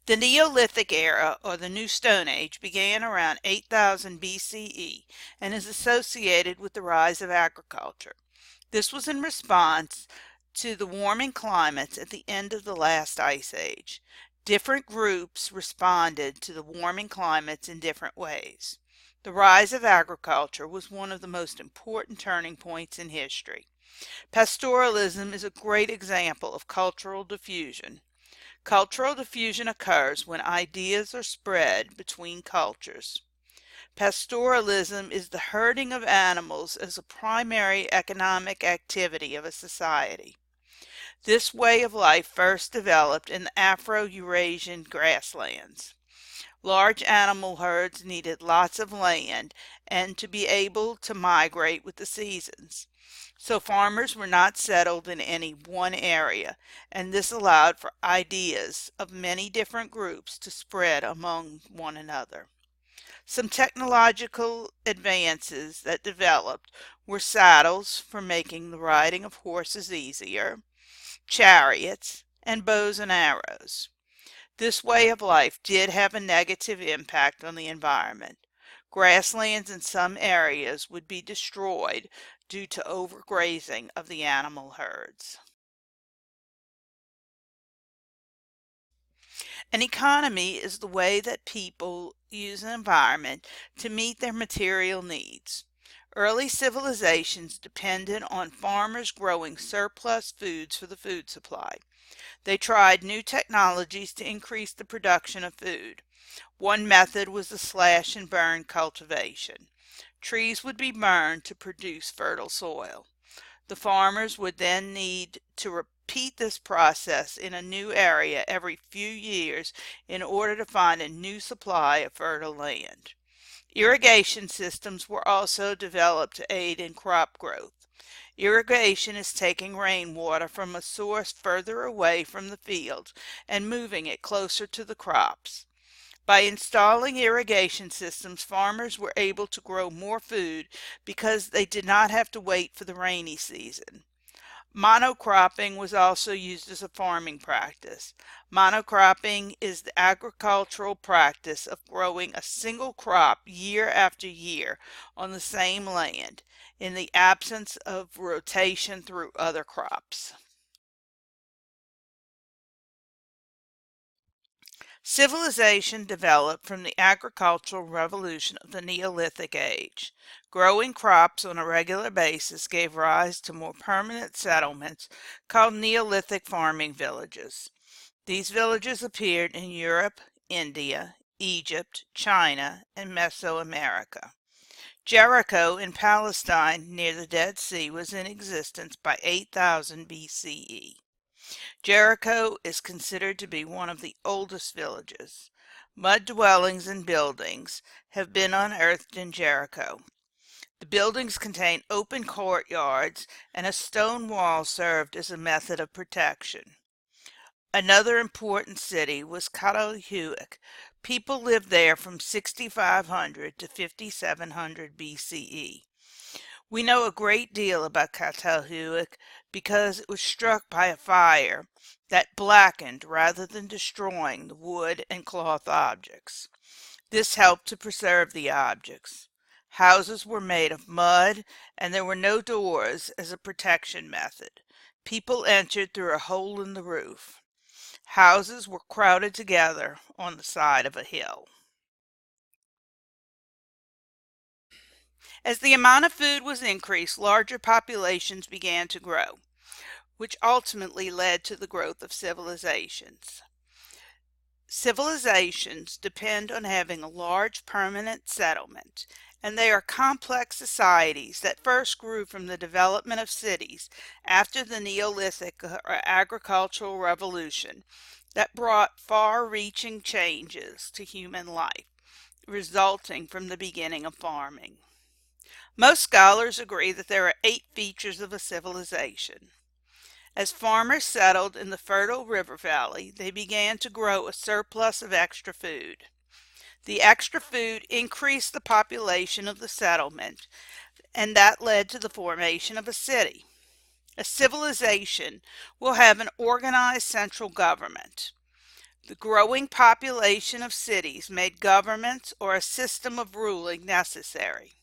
The Neolithic era, or the New Stone Age, began around 8000 BCE and is associated with the rise of agriculture. This was in response to the warming climates at the end of the last ice age. Different groups responded to the warming climates in different ways. The rise of agriculture was one of the most important turning points in history. Pastoralism is a great example of cultural diffusion. Cultural diffusion occurs when ideas are spread between cultures. Pastoralism is the herding of animals as a primary economic activity of a society. This way of life first developed in the Afro-Eurasian grasslands. Large animal herds needed lots of land and to be able to migrate with the seasons. So farmers were not settled in any one area, and this allowed for ideas of many different groups to spread among one another. Some technological advances that developed were saddles for making the riding of horses easier, chariots, and bows and arrows. This way of life did have a negative impact on the environment. Grasslands in some areas would be destroyed due to overgrazing of the animal herds. An economy is the way that people use an environment to meet their material needs. Early civilizations depended on farmers growing surplus foods for the food supply. They tried new technologies to increase the production of food. One method was the slash and burn cultivation. Trees would be burned to produce fertile soil. The farmers would then need to repeat this process in a new area every few years in order to find a new supply of fertile land. Irrigation systems were also developed to aid in crop growth. Irrigation is taking rainwater from a source further away from the field and moving it closer to the crops. By installing irrigation systems, farmers were able to grow more food because they did not have to wait for the rainy season. Monocropping was also used as a farming practice. Monocropping is the agricultural practice of growing a single crop year after year on the same land, in the absence of rotation through other crops. Civilization developed from the agricultural revolution of the Neolithic age. Growing crops on a regular basis gave rise to more permanent settlements called Neolithic farming villages. These villages appeared in Europe, India, Egypt, China, and Mesoamerica. Jericho in Palestine near the Dead Sea was in existence by 8000 BCE. Jericho is considered to be one of the oldest villages. Mud dwellings and buildings have been unearthed in Jericho. The buildings contain open courtyards, and a stone wall served as a method of protection. Another important city was Catalhuic. People lived there from 6500 to 5700 BCE. We know a great deal about Catalhuic because it was struck by a fire that blackened rather than destroying the wood and cloth objects. This helped to preserve the objects. Houses were made of mud and there were no doors as a protection method. People entered through a hole in the roof. Houses were crowded together on the side of a hill. As the amount of food was increased, larger populations began to grow, which ultimately led to the growth of civilizations. Civilizations depend on having a large permanent settlement, and they are complex societies that first grew from the development of cities after the Neolithic or agricultural revolution that brought far-reaching changes to human life, resulting from the beginning of farming. Most scholars agree that there are 8 features of a civilization. As farmers settled in the fertile river valley, they began to grow a surplus of extra food. The extra food increased the population of the settlement, and that led to the formation of a city. A civilization will have an organized central government. The growing population of cities made governments or a system of ruling necessary.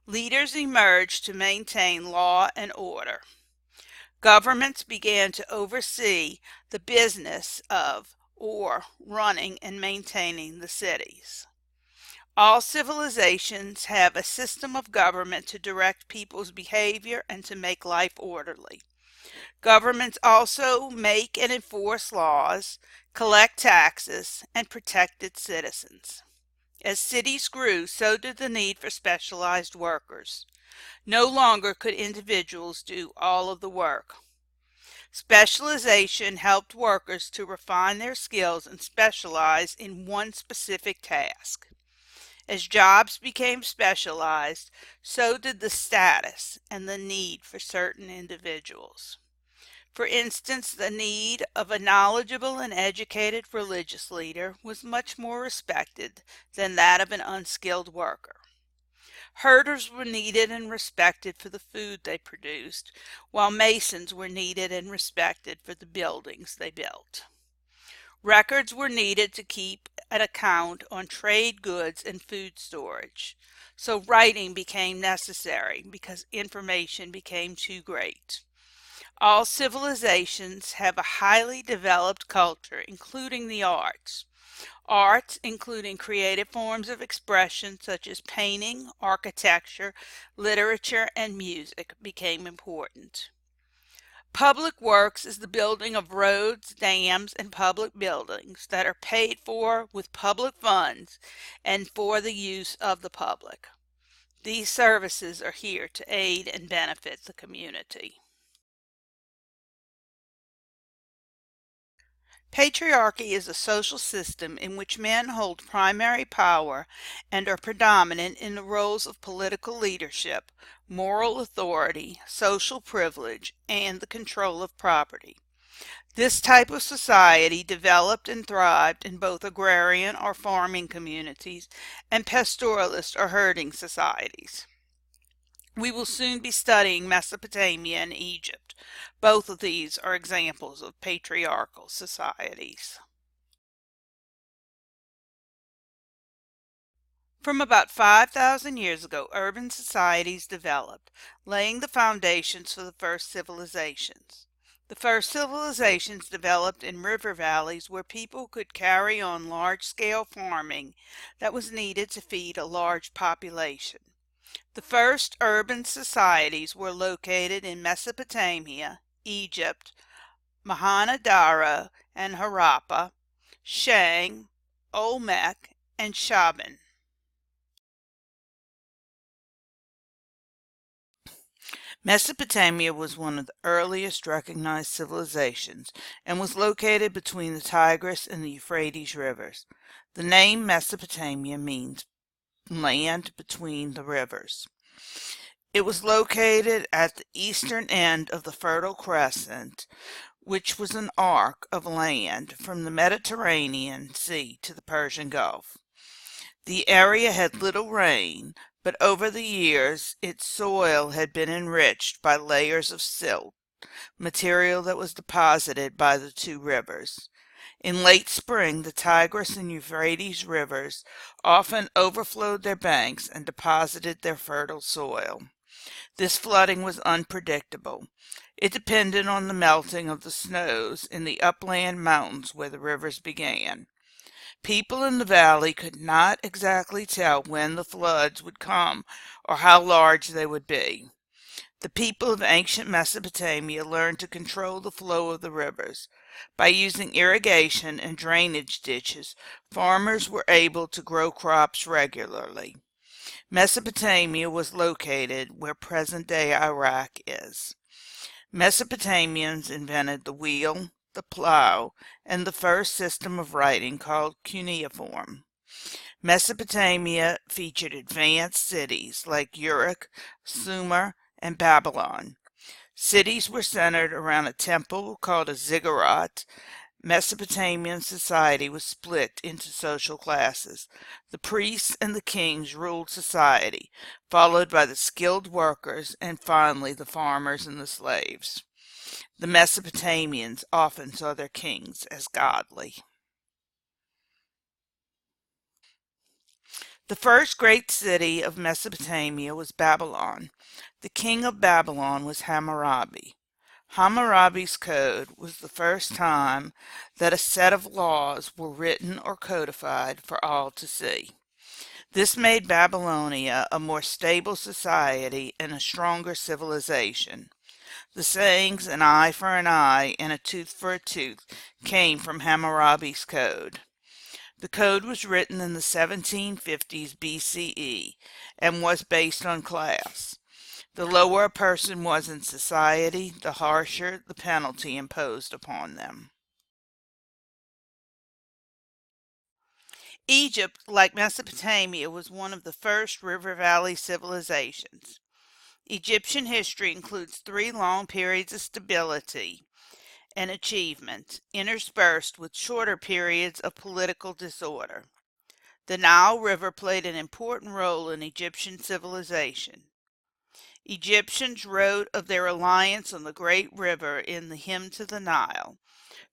Leaders emerged to maintain law and order. Governments began to oversee the business of or running and maintaining the cities. All civilizations have a system of government to direct people's behavior and to make life orderly. Governments also make and enforce laws, collect taxes, and protect its citizens. As cities grew, so did the need for specialized workers. No longer could individuals do all of the work. Specialization helped workers to refine their skills and specialize in one specific task. As jobs became specialized, so did the status and the need for certain individuals. For instance, the need of a knowledgeable and educated religious leader was much more respected than that of an unskilled worker. Herders were needed and respected for the food they produced, while masons were needed and respected for the buildings they built. Records were needed to keep an account on trade goods and food storage, so writing became necessary because information became too great. All civilizations have a highly developed culture, including the arts. Arts, including creative forms of expression such as painting, architecture, literature, and music, became important. Public works is the building of roads, dams, and public buildings that are paid for with public funds and for the use of the public. These services are here to aid and benefit the community. Patriarchy is a social system in which men hold primary power and are predominant in the roles of political leadership, moral authority, social privilege, and the control of property. This type of society developed and thrived in both agrarian or farming communities and pastoralist or herding societies. We will soon be studying Mesopotamia and Egypt. Both of these are examples of patriarchal societies. From about 5,000 years ago, urban societies developed, laying the foundations for the first civilizations. The first civilizations developed in river valleys where people could carry on large-scale farming that was needed to feed a large population. The first urban societies were located in Mesopotamia, Egypt, Mahanadara and Harappa, Shang, Olmec, and Shaban. Mesopotamia was one of the earliest recognized civilizations and was located between the Tigris and the Euphrates rivers. The name Mesopotamia means land between the rivers. It was located at the eastern end of the Fertile Crescent, which was an arc of land from the Mediterranean Sea to the Persian Gulf. The area had little rain, but over the years its soil had been enriched by layers of silt, material that was deposited by the two rivers. In late spring, the Tigris and Euphrates rivers often overflowed their banks and deposited their fertile soil. This flooding was unpredictable. It depended on the melting of the snows in the upland mountains where the rivers began. People in the valley could not exactly tell when the floods would come or how large they would be. The people of ancient Mesopotamia learned to control the flow of the rivers. By using irrigation and drainage ditches, farmers were able to grow crops regularly. Mesopotamia was located where present-day Iraq is. Mesopotamians invented the wheel, the plow, and the first system of writing called cuneiform. Mesopotamia featured advanced cities like Uruk, Sumer, and Babylon. Cities were centered around a temple called a ziggurat. Mesopotamian society was split into social classes. The priests and the kings ruled society, followed by the skilled workers and finally the farmers and the slaves. The Mesopotamians often saw their kings as godly. The first great city of Mesopotamia was Babylon. The king of Babylon was Hammurabi. Hammurabi's code was the first time that a set of laws were written or codified for all to see. This made Babylonia a more stable society and a stronger civilization. The sayings an eye for an eye and a tooth for a tooth came from Hammurabi's code. The code was written in the 1750s BCE and was based on class. The lower a person was in society, the harsher the penalty imposed upon them. Egypt, like Mesopotamia, was one of the first river valley civilizations. Egyptian history includes 3 long periods of stability and achievement, interspersed with shorter periods of political disorder. The Nile River played an important role in Egyptian civilization. Egyptians wrote of their reliance on the great river in the Hymn to the Nile,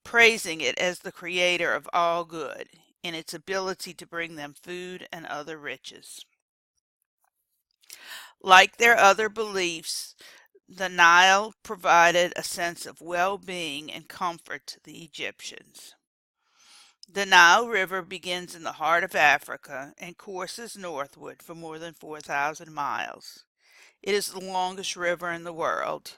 praising it as the creator of all good, in its ability to bring them food and other riches. Like their other beliefs, the Nile provided a sense of well-being and comfort to the Egyptians. The Nile River begins in the heart of Africa and courses northward for more than 4,000 miles. It is the longest river in the world.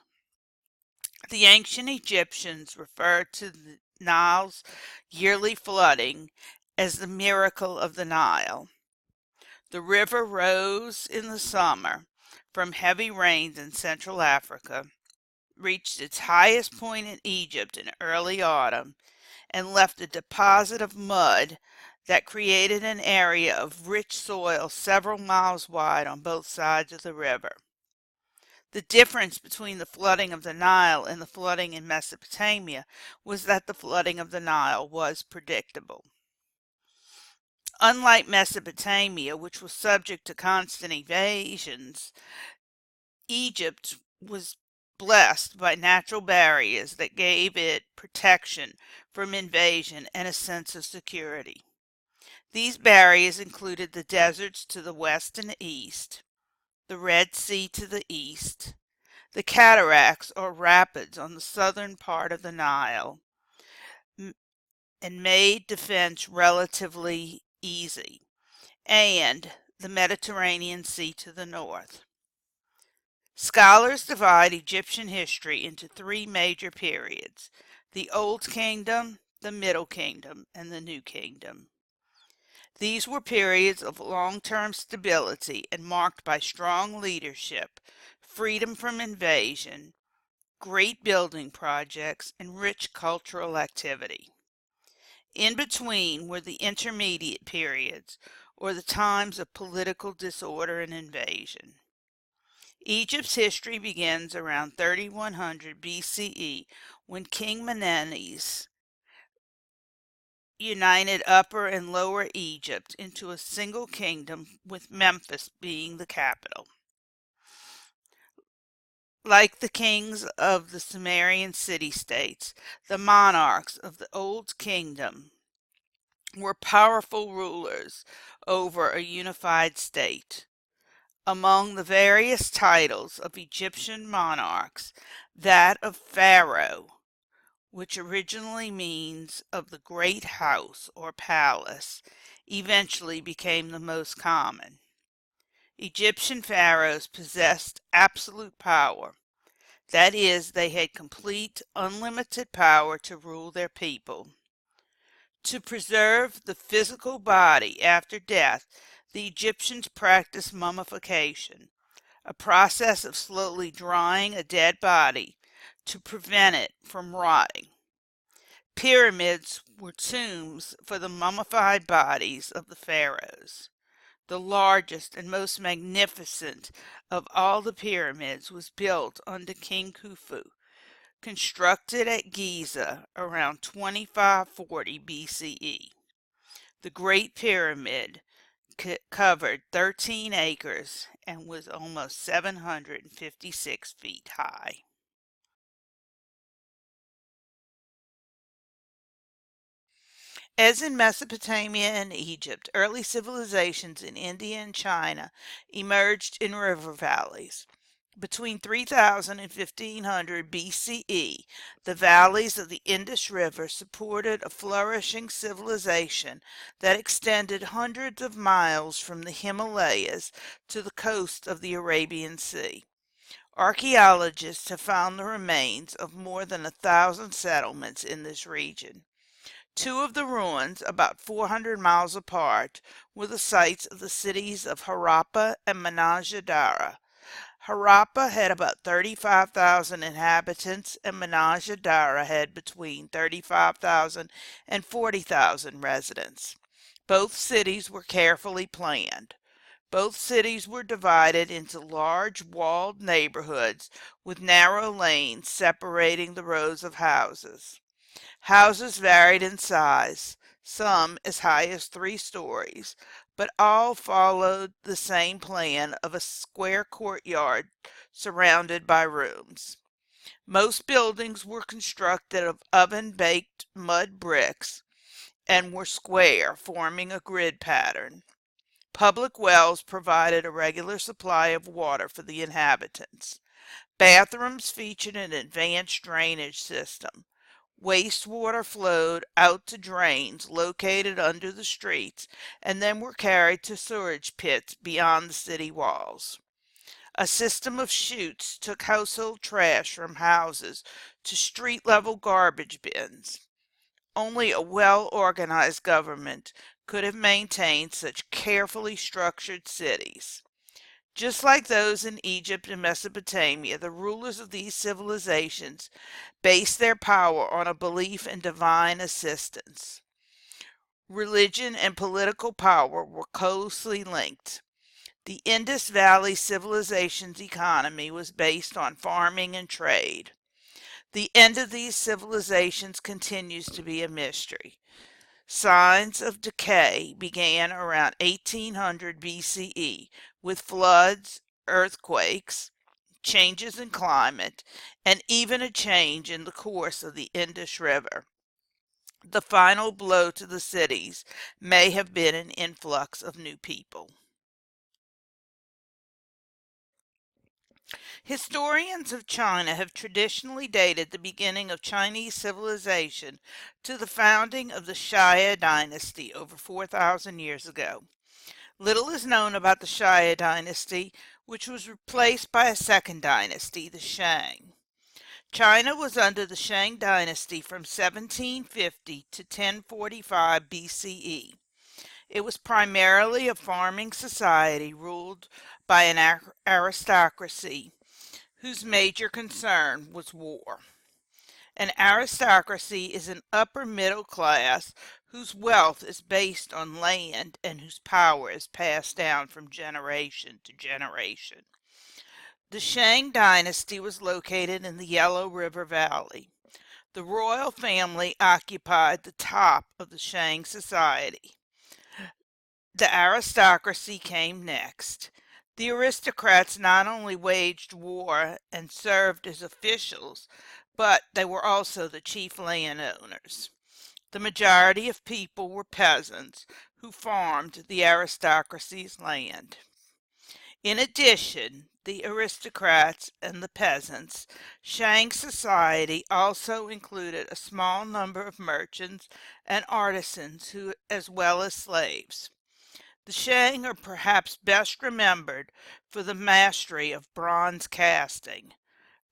The ancient Egyptians referred to the Nile's yearly flooding as the miracle of the Nile. The river rose in the summer from heavy rains in Central Africa, reached its highest point in Egypt in early autumn, and left a deposit of mud that created an area of rich soil several miles wide on both sides of the river. The difference between the flooding of the Nile and the flooding in Mesopotamia was that the flooding of the Nile was predictable. Unlike Mesopotamia, which was subject to constant invasions, Egypt was blessed by natural barriers that gave it protection from invasion and a sense of security. These barriers included the deserts to the west and east, the Red Sea to the east, the cataracts or rapids on the southern part of the Nile, and made defense relatively easy, and the Mediterranean Sea to the north. Scholars divide Egyptian history into 3 major periods: the Old Kingdom, the Middle Kingdom, and the New Kingdom. These were periods of long-term stability and marked by strong leadership, freedom from invasion, great building projects, and rich cultural activity. In between were the intermediate periods, or the times of political disorder and invasion. Egypt's history begins around 3100 BCE when King Menes united Upper and Lower Egypt into a single kingdom, with Memphis being the capital. Like the kings of the Sumerian city-states, the monarchs of the Old Kingdom were powerful rulers over a unified state. Among the various titles of Egyptian monarchs, that of Pharaoh, which originally means of the great house or palace, eventually became the most common. Egyptian pharaohs possessed absolute power. That is, they had complete, unlimited power to rule their people. To preserve the physical body after death, the Egyptians practiced mummification, a process of slowly drying a dead body to prevent it from rotting. Pyramids were tombs for the mummified bodies of the pharaohs. The largest and most magnificent of all the pyramids was built under King Khufu, constructed at Giza around 2540 BCE. The Great Pyramid covered 13 acres and was almost 756 feet high. As in Mesopotamia and Egypt, early civilizations in India and China emerged in river valleys. Between 3000 and 1500 BCE, the valleys of the Indus River supported a flourishing civilization that extended hundreds of miles from the Himalayas to the coast of the Arabian Sea. Archaeologists have found the remains of more than 1,000 settlements in this region. Two of the ruins, about 400 miles apart, were the sites of the cities of Harappa and Mohenjo-daro. Harappa had about 35,000 inhabitants, and Mohenjo-daro had between 35,000 and 40,000 residents. Both cities were carefully planned. Both cities were divided into large walled neighborhoods with narrow lanes separating the rows of houses. Houses varied in size, some as high as 3 stories, but all followed the same plan of a square courtyard surrounded by rooms. Most buildings were constructed of oven-baked mud bricks and were square, forming a grid pattern. Public wells provided a regular supply of water for the inhabitants. Bathrooms featured an advanced drainage system. Wastewater flowed out to drains located under the streets and then were carried to sewage pits beyond the city walls. A system of chutes took household trash from houses to street-level garbage bins. Only a well-organized government could have maintained such carefully structured cities. Just like those in Egypt and Mesopotamia, the rulers of these civilizations based their power on a belief in divine assistance. Religion and political power were closely linked. The Indus Valley civilization's economy was based on farming and trade. The end of these civilizations continues to be a mystery. Signs of decay began around 1800 BCE with floods, earthquakes, changes in climate, and even a change in the course of the Indus River. The final blow to the cities may have been an influx of new people. Historians of China have traditionally dated the beginning of Chinese civilization to the founding of the Xia dynasty over 4,000 years ago. Little is known about the Xia dynasty, which was replaced by a second dynasty, the Shang. China was under the Shang dynasty from 1750 to 1045 BCE. It was primarily a farming society ruled by an aristocracy whose major concern was war. An aristocracy is an upper middle class whose wealth is based on land and whose power is passed down from generation to generation. The Shang dynasty was located in the Yellow River Valley. The royal family occupied the top of the Shang society. The aristocracy came next. The aristocrats not only waged war and served as officials, but they were also the chief landowners. The majority of people were peasants who farmed the aristocracy's land. In addition, the aristocrats and the peasants, Shang society also included a small number of merchants and artisans as well as slaves. The Shang are perhaps best remembered for the mastery of bronze casting.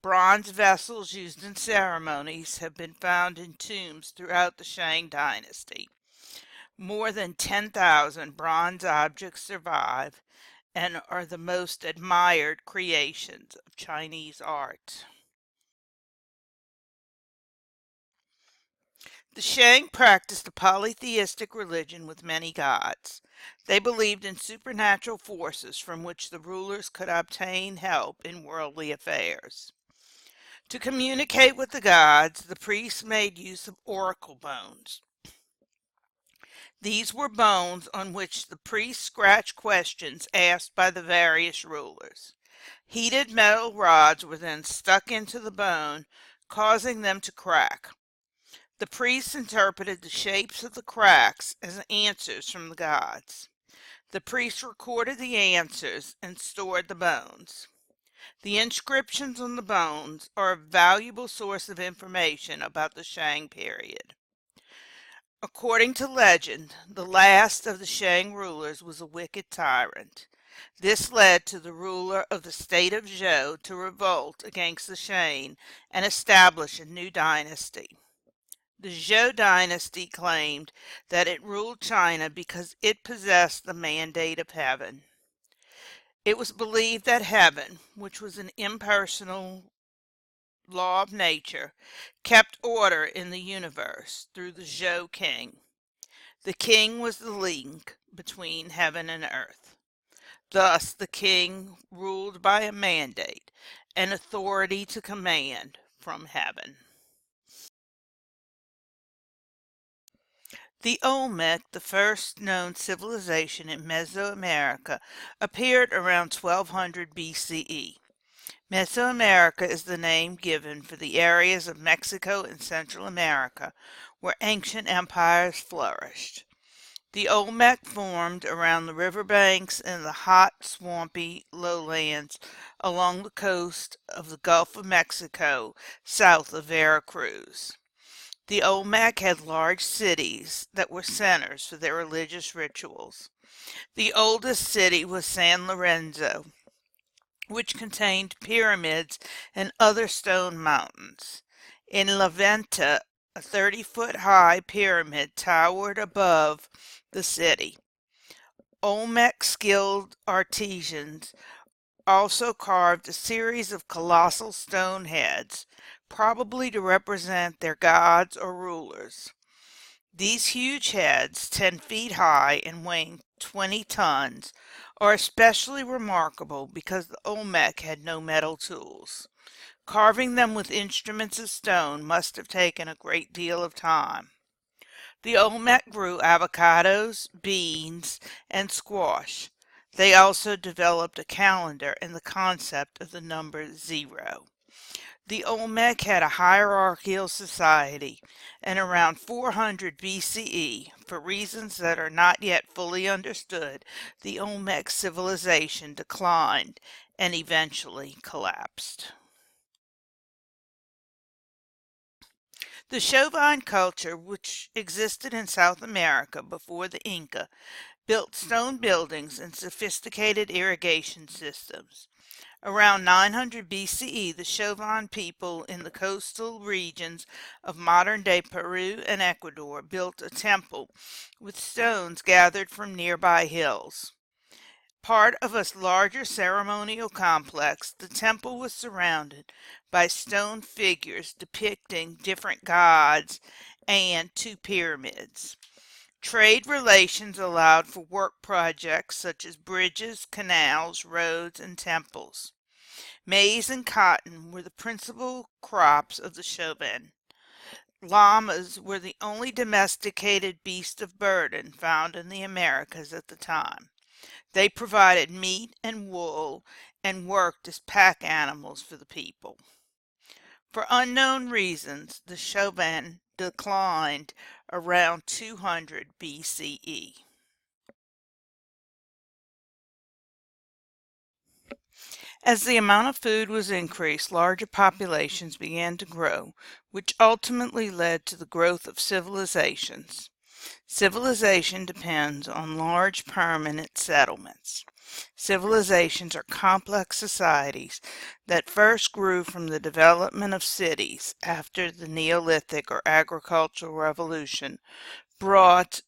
Bronze vessels used in ceremonies have been found in tombs throughout the Shang dynasty. More than 10,000 bronze objects survive and are the most admired creations of Chinese art. The Shang practiced a polytheistic religion with many gods. They believed in supernatural forces from which the rulers could obtain help in worldly affairs. To communicate with the gods, the priests made use of oracle bones. These were bones on which the priests scratched questions asked by the various rulers. Heated metal rods were then stuck into the bone, causing them to crack. The priests interpreted the shapes of the cracks as answers from the gods. The priests recorded the answers and stored the bones. The inscriptions on the bones are a valuable source of information about the Shang period. According to legend, the last of the Shang rulers was a wicked tyrant. This led to the ruler of the state of Zhou to revolt against the Shang and establish a new dynasty. The Zhou dynasty claimed that it ruled China because it possessed the mandate of heaven. It was believed that heaven, which was an impersonal law of nature, kept order in the universe through the Zhou king. The king was the link between heaven and earth. Thus, the king ruled by a mandate, an authority to command from heaven. The Olmec, the first known civilization in Mesoamerica, appeared around 1200 BCE. Mesoamerica is the name given for the areas of Mexico and Central America where ancient empires flourished. The Olmec formed around the riverbanks and the hot, swampy lowlands along the coast of the Gulf of Mexico south of Veracruz. The Olmec had large cities that were centers for their religious rituals. The oldest city was San Lorenzo, which contained pyramids and other stone mountains. In La Venta, a 30-foot high pyramid towered above the city. Olmec skilled artisans also carved a series of colossal stone heads, probably to represent their gods or rulers. These huge heads, 10 feet high and weighing 20 tons, are especially remarkable because the Olmec had no metal tools. Carving them with instruments of stone must have taken a great deal of time. The Olmec grew avocados, beans, and squash. They also developed a calendar and the concept of the number 0. The Olmec had a hierarchical society, and around 400 BCE, for reasons that are not yet fully understood, the Olmec civilization declined and eventually collapsed. The Chauvin culture, which existed in South America before the Inca, built stone buildings and sophisticated irrigation systems. Around 900 BCE, the Chauvin people in the coastal regions of modern-day Peru and Ecuador built a temple with stones gathered from nearby hills. Part of a larger ceremonial complex, the temple was surrounded by stone figures depicting different gods and 2 pyramids. Trade relations allowed for work projects such as bridges, canals, roads, and temples. Maize and cotton were the principal crops of the Chauvin. Llamas were the only domesticated beast of burden found in the Americas at the time. They provided meat and wool and worked as pack animals for the people. For unknown reasons, the Chauvin declined around 200 BCE. As the amount of food was increased, larger populations began to grow, which ultimately led to the growth of civilizations. Civilization depends on large permanent settlements. Civilizations are complex societies that first grew from the development of cities after the Neolithic or agricultural revolution brought